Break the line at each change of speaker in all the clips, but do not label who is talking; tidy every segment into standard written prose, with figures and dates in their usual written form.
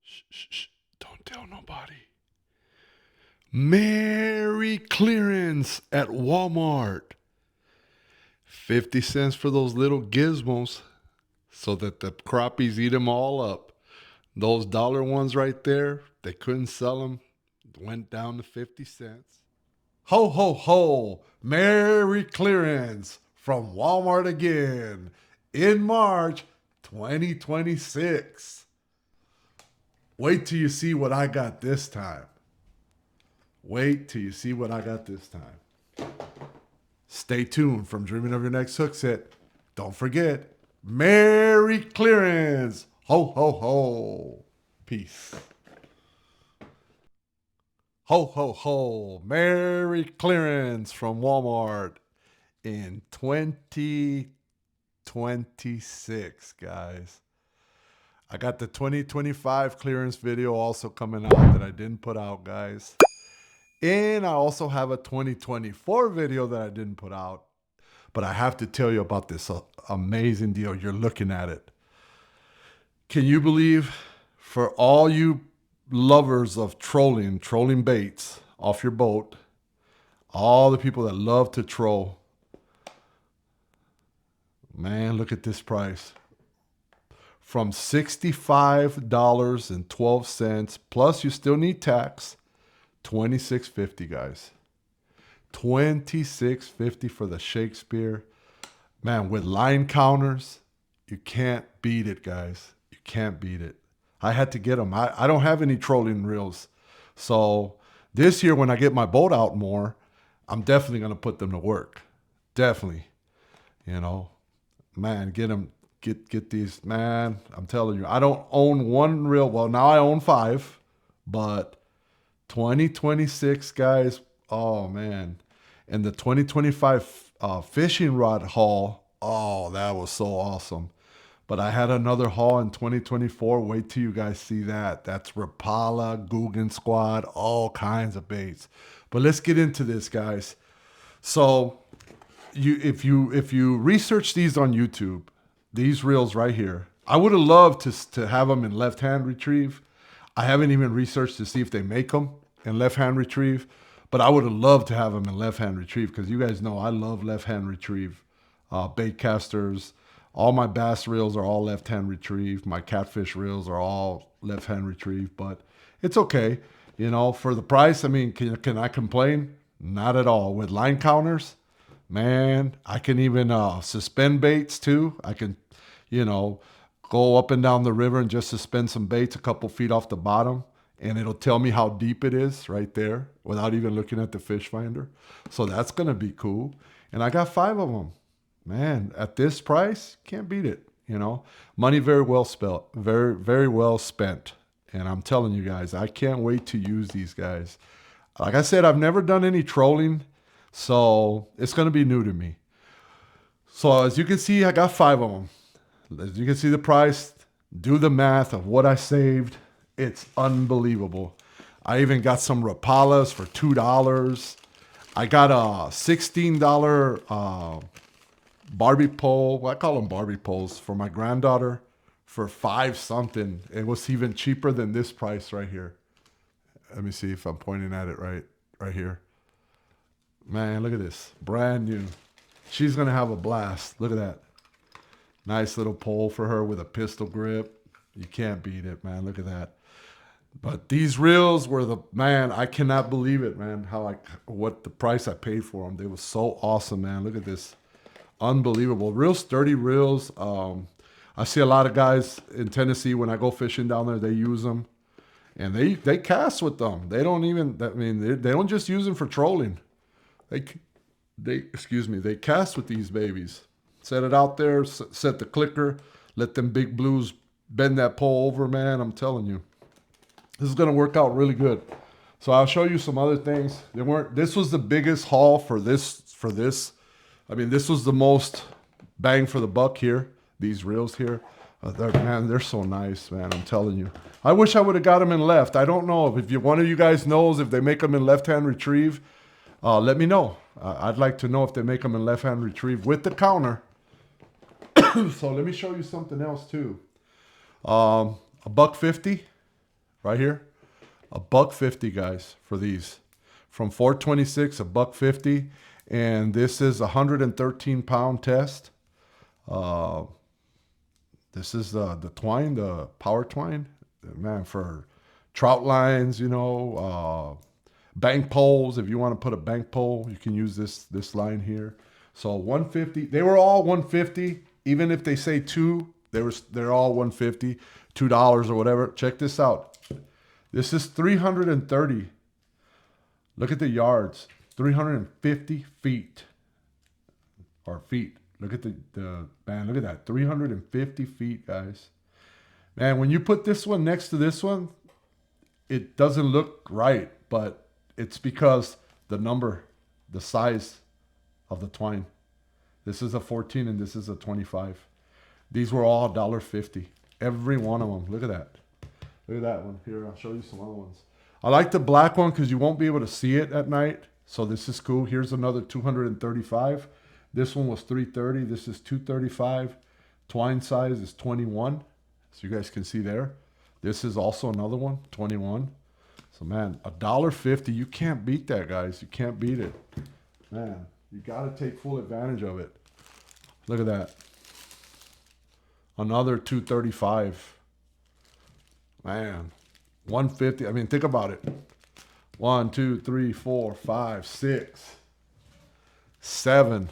Shh, shh, shh. Don't tell nobody. Merry clearance at Walmart. 50 cents for those little gizmos so that the crappies eat them all up. Those dollar ones right there, they couldn't sell them. Went down to 50 cents. Ho, ho, ho. Merry clearance from Walmart again in March 2026. Wait till you see what I got this time. Wait till you see what I got this time. Stay tuned from Dreaming of Your Next Hook Set. Don't forget, Merry Clearance! Ho, ho, ho! Peace. Ho, ho, ho! Merry Clearance from Walmart in 2026, guys. I got the 2025 clearance video also coming out that I didn't put out, guys. And I also have a 2024 video that I didn't put out. But I have to tell you about this amazing deal. You're looking at it. Can you believe, for all you lovers of trolling baits off your boat, all the people that love to troll, man, look at this price. From $65.12, plus you still need tax, $26.50, guys. $26.50 for the Shakespeare. Man, with line counters, you can't beat it, guys. You can't beat it. I had to get them. I don't have any trolling reels. So this year when I get my boat out more, I'm definitely going to put them to work. Definitely. You know, man, get them. Get these, man. I'm telling you, I don't own one reel. Well, now I own 5, but 2026, guys. Oh man, and the 2025 fishing rod haul. Oh, that was so awesome. But I had another haul in 2024. Wait till you guys see that. That's Rapala, Guggen Squad, all kinds of baits. But let's get into this, guys. So, if you research these on YouTube, these reels right here, I would have loved to have them in left-hand retrieve. I haven't even researched to see if they make them in left-hand retrieve, but I would have loved to have them in left-hand retrieve because you guys know I love left-hand retrieve bait casters. All my bass reels are all left-hand retrieve. My catfish reels are all left-hand retrieve, but it's okay. You know, for the price, I mean, can I complain? Not at all. With line counters, man, I can even suspend baits too. I can, you know, go up and down the river and just suspend some baits a couple feet off the bottom, and it'll tell me how deep it is right there without even looking at the fish finder. So that's going to be cool. And I got 5 of them. Man, at this price, can't beat it. You know, money very well spent, very, very well spent. And I'm telling you guys, I can't wait to use these guys. Like I said, I've never done any trolling, so it's going to be new to me. So as you can see, I got 5 of them. As you can see the price, do the math of what I saved. It's unbelievable. I even got some Rapalas for $2. I got a $16 Barbie pole. Well, I call them Barbie poles for my granddaughter for 5 something. It was even cheaper than this price right here. Let me see if I'm pointing at it right here. Man, look at this. Brand new. She's going to have a blast. Look at that. Nice little pole for her with a pistol grip. You can't beat it, man. Look at that. But these reels were man, I cannot believe it, man. What the price I paid for them. They were so awesome, man. Look at this. Unbelievable. Real sturdy reels. I see a lot of guys in Tennessee when I go fishing down there, they use them. And they cast with them. They don't even, I mean, they don't just use them for trolling. They cast with these babies. Set it out there, set the clicker, let them big blues bend that pole over, man. I'm telling you, this is going to work out really good. So I'll show you some other things. This was the biggest haul for this. I mean, this was the most bang for the buck here. These reels here. They're so nice, man. I'm telling you. I wish I would have got them in left. I don't know if one of you guys knows if they make them in left-hand retrieve. Let me know. I'd like to know if they make them in left-hand retrieve with the counter. So let me show you something else too. A $1.50. right here. $1.50, guys, for these. From 426, $1.50. And this is a 113-pound test. This is the twine, the power twine. Man, for trout lines, bank poles. If you want to put a bank pole, you can use this line here. So 150. They were all 150. Even if they say two, they're all 150, $2 or whatever. Check this out. This is 330. Look at the yards. 350 feet. Or feet. Look at the man, look at that. 350 feet, guys. Man, when you put this one next to this one, it doesn't look right, but it's because the size of the twine. This is a 14 and this is a 25. These were all $1.50. Every one of them. Look at that. Look at that one. Here, I'll show you some other ones. I like the black one because you won't be able to see it at night. So this is cool. Here's another 235. This one was 330. This is 235. Twine size is 21. So you guys can see there. This is also another one, 21. So man, $1.50. You can't beat that, guys. You can't beat it. Man, you got to take full advantage of it. Look at that. Another 235. Man, 150. I mean, think about it. 1, 2, 3, 4, 5, 6, 7.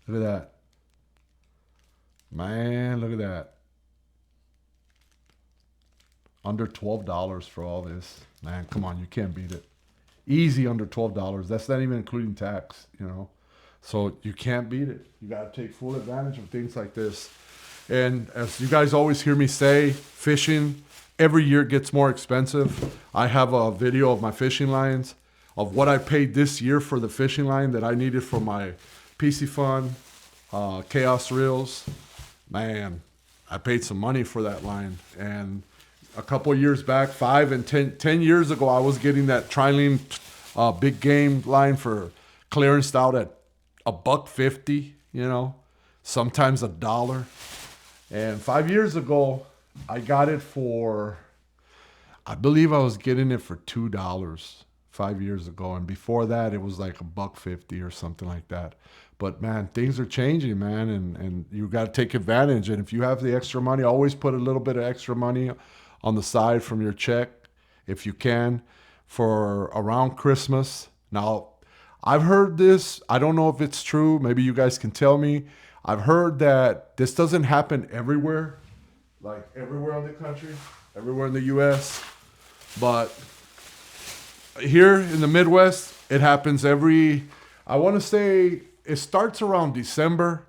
Look at that. Man, look at that. Under $12 for all this. Man, come on, you can't beat it. Easy under $12. That's not even including tax, So you can't beat it. You got to take full advantage of things like this. And as you guys always hear me say, fishing every year gets more expensive. I have a video of my fishing lines, of what I paid this year for the fishing line that I needed for my PC Fun, Chaos Reels. Man, I paid some money for that line. And a couple of years back, 5 and 10 years ago, I was getting that Trilene big game line for clearance out at $1.50, sometimes $1. And 5 years ago, I got it for, I believe I was getting it for $2 5 years ago. And before that, it was like $1.50 or something like that. But man, things are changing, man. And you got to take advantage. And if you have the extra money, always put a little bit of extra money on the side from your check, if you can, for around Christmas. Now, I've heard this. I don't know if it's true. Maybe you guys can tell me. I've heard that this doesn't happen everywhere, like everywhere in the country, everywhere in the U.S. But here in the Midwest, it happens I want to say it starts around December,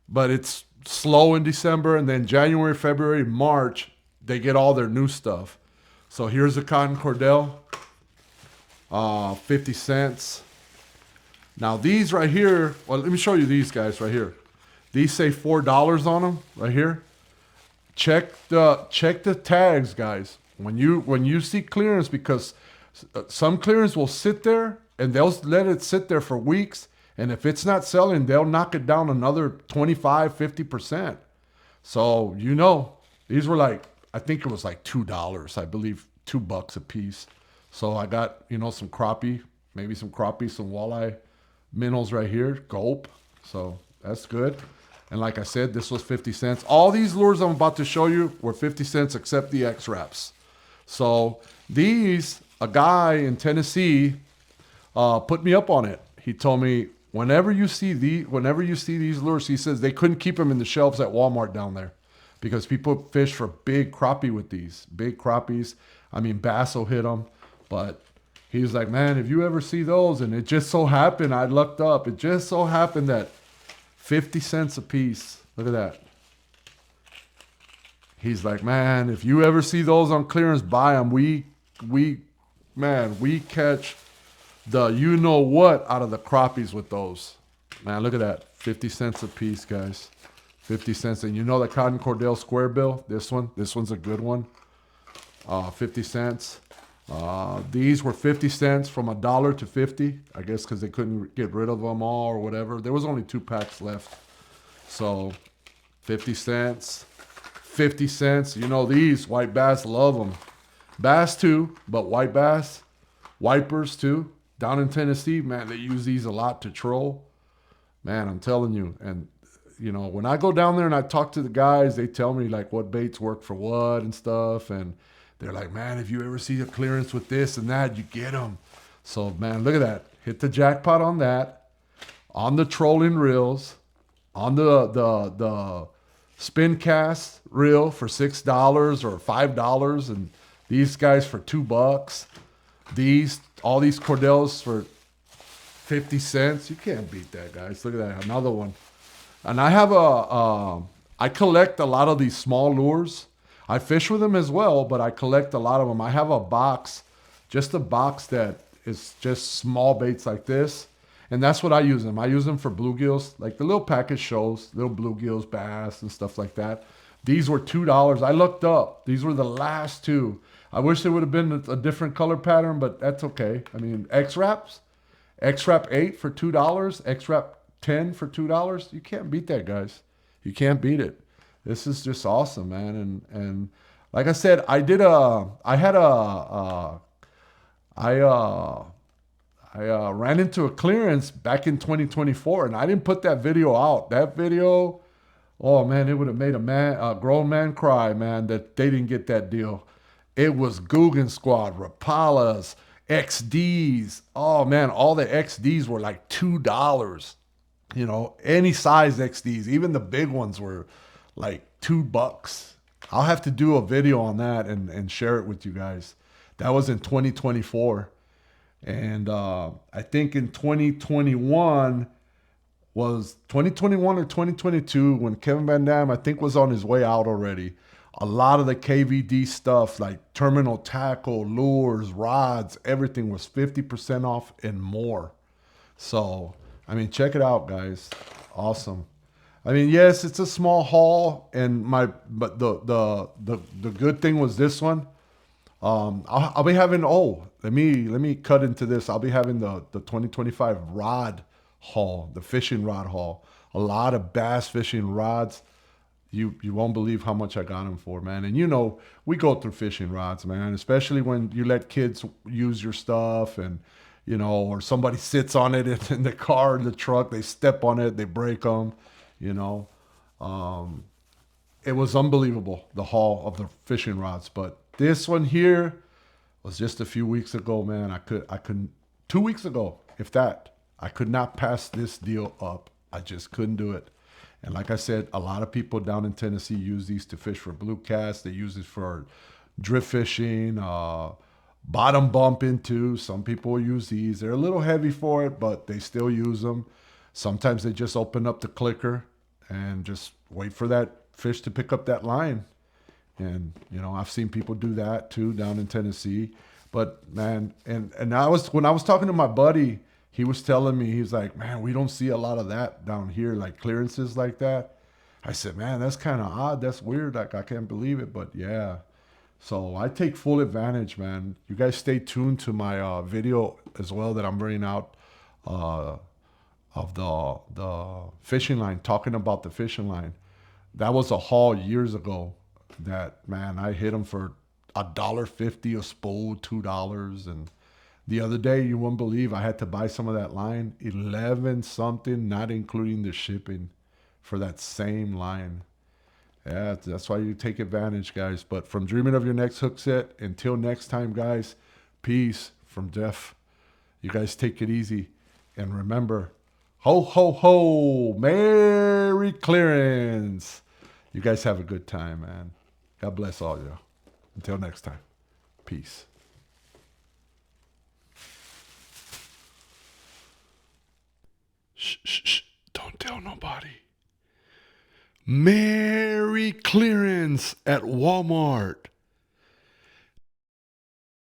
but it's slow in December. And then January, February, March, they get all their new stuff. So here's a cotton cordell, 50 cents. Now these right here, well, let me show you these guys right here. These say $4 on them right here. Check the tags, guys. When you see clearance, because some clearance will sit there and they'll let it sit there for weeks. And if it's not selling, they'll knock it down another 25, 50%. So, these were like, I think it was like $2, I believe $2 a piece. So I got, some crappie, some walleye minnows right here, gulp. So that's good. And like I said, this was 50 cents. All these lures I'm about to show you were 50 cents except the X-Wraps. So these, a guy in Tennessee put me up on it. He told me, whenever you see these lures, he says they couldn't keep them in the shelves at Walmart down there because people fish for big crappie with these. Big crappies. I mean, bass will hit them. But he was like, man, if you ever see those, and it just so happened, I looked up. It just so happened that 50 cents a piece. Look at that. He's like, man, if you ever see those on clearance, buy them. We catch the you-know-what out of the crappies with those. Man, look at that. 50 cents a piece, guys. 50 cents. And you know the Cotton Cordell Square Bill? This one's a good one. 50 cents. These were 50 cents from $1 to 50, I guess because they couldn't get rid of them all or whatever. There was only 2 packs left. So 50 cents, 50 cents. These white bass love them. Bass too, but white bass, wipers too. Down in Tennessee, man, they use these a lot to troll. Man, I'm telling you. And, when I go down there and I talk to the guys, they tell me like what baits work for what and stuff. And they're like, man, if you ever see a clearance with this and that, you get them. So, man, look at that. Hit the jackpot on that. On the trolling reels. On the spin cast reel for $6 or $5. And these guys for $2. All these Cordells for 50 cents. You can't beat that, guys. Look at that. Another one. And I have I collect a lot of these small lures. I fish with them as well, but I collect a lot of them. I have a box, just a box that is just small baits like this. And that's what I use them. I use them for bluegills, like the little package shows, little bluegills, bass, and stuff like that. These were $2. I looked up. These were the last two. I wish there would have been a different color pattern, but that's okay. I mean, X-Wraps, X-Wrap 8 for $2, X-Wrap 10 for $2. You can't beat that, guys. You can't beat it. This is just awesome, man. And like I said, I ran into a clearance back in 2024, and I didn't put that video out. That video, oh man, it would have made a grown man cry, man, that they didn't get that deal. It was Guggen Squad, Rapalas, XDs. Oh man, all the XDs were like $2. Any size XDs, even the big ones were like $2. I'll have to do a video on that and share it with you guys. That was in 2024. And I think in 2021 or 2022 when Kevin Van Dam, I think, was on his way out already. A lot of the KVD stuff like terminal tackle, lures, rods, everything was 50% off and more. So, I mean, check it out, guys. Awesome. I mean, yes, it's a small haul, but the good thing was this one. I'll be having, let me cut into this. I'll be having the 2025 rod haul, the fishing rod haul. A lot of bass fishing rods. You won't believe how much I got them for, man. And we go through fishing rods, man, especially when you let kids use your stuff and, or somebody sits on it in the car, in the truck, they step on it, they break them, It was unbelievable, the haul of the fishing rods. But this one here was just a few weeks ago, man. I couldn't, 2 weeks ago, if that, I could not pass this deal up. I just couldn't do it. And like I said, a lot of people down in Tennessee use these to fish for blue cast. They use it for drift fishing, bottom bumping too. Some people use these. They're a little heavy for it, but they still use them. Sometimes they just open up the clicker and just wait for that fish to pick up that line. And, I've seen people do that too down in Tennessee. But man, and when I was talking to my buddy, he was telling me, he's like, man, we don't see a lot of that down here, like clearances like that. I said, man, that's kind of odd. That's weird. Like, I can't believe it. But yeah, so I take full advantage, man. You guys stay tuned to my video as well that I'm bringing out of the fishing line, talking about the fishing line. That was a haul years ago that, man, I hit them for $1.50 a spool, $2. And the other day, you wouldn't believe, I had to buy some of that line, 11 something, not including the shipping, for that same line. Yeah, that's why you take advantage, guys. But from dreaming of your next hook set, until next time, guys, peace from Jeff. You guys take it easy. And remember, ho, ho, ho, Merry Clearance. You guys have a good time, man. God bless all you. Until next time, peace. Shh, shh, shh. Don't tell nobody. Merry Clearance at Walmart.